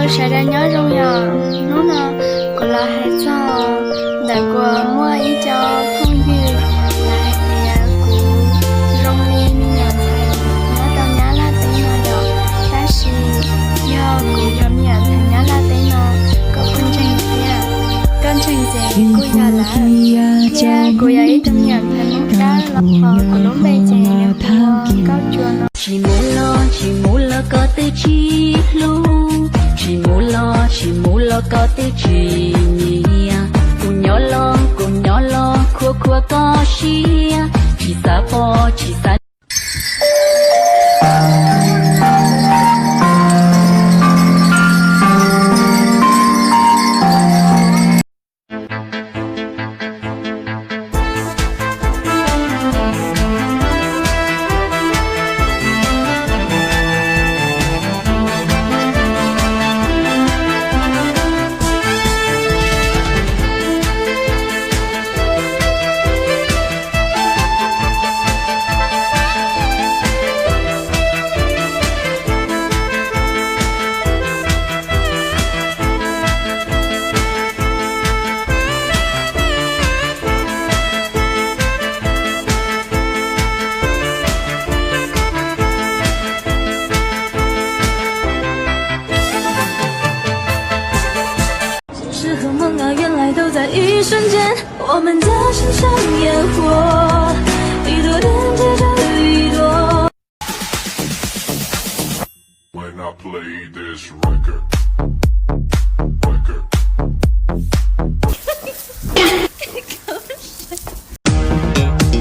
晒着鸟绒呀，弄呢过了海草，带过摸一脚风雨，来也古容里明阳菜，那到伢拉对那了，但是要古要面才伢拉对那，个混成些，干成些古要来，也古要一种面才弄干了，古龙北京的火高脚呢。起木了个的起路，起木了个的起你呀，姑娘了，阔个西呀，起撒坡起撒。是和梦啊，原来都在一瞬间。我们的心像烟火，一朵连接着一朵。When I play this record.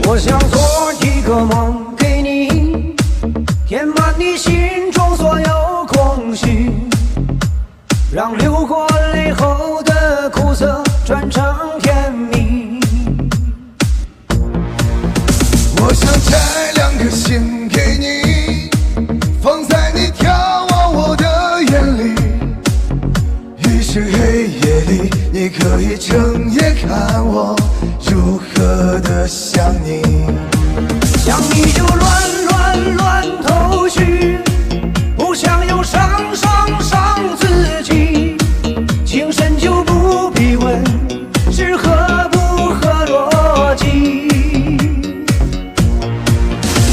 我想做一个梦给你，填满你心中所有空虚，让流过泪后的苦涩转成甜蜜。我想摘2颗心给你，放在你眺望我的眼里。于是黑夜里，你可以睁眼看我如何的想你。想你就乱头绪，不想又伤自己。情深就不必问是合不合逻辑。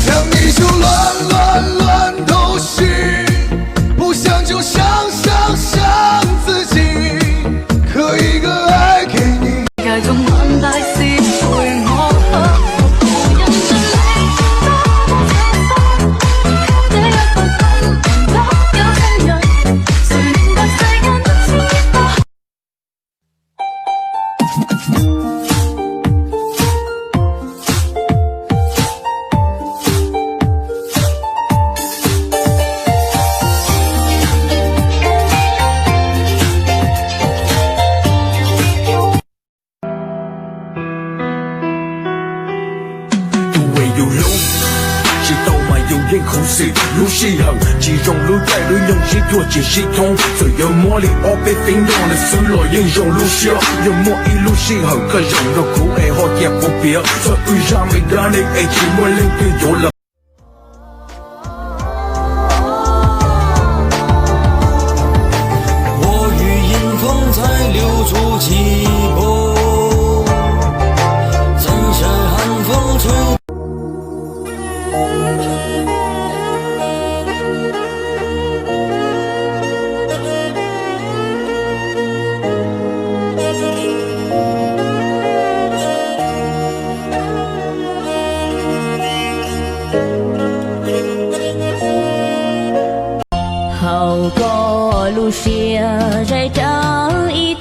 想你就乱头绪，不想就想自己，可以个爱给你。该纵橫大事陪我喝，無人盡理多這一個人都有情人，誰明白世間的千百。有路，知道吗？有人口是路西行，其中路在路用心拓解系统，最有魔力我被冰冻的失落英雄路修，有魔一路西行，个人的苦爱好也不别，所以让每个人爱情我领对有了。我与迎风在留住寂寞，怎舍寒风吹。好过路线在这一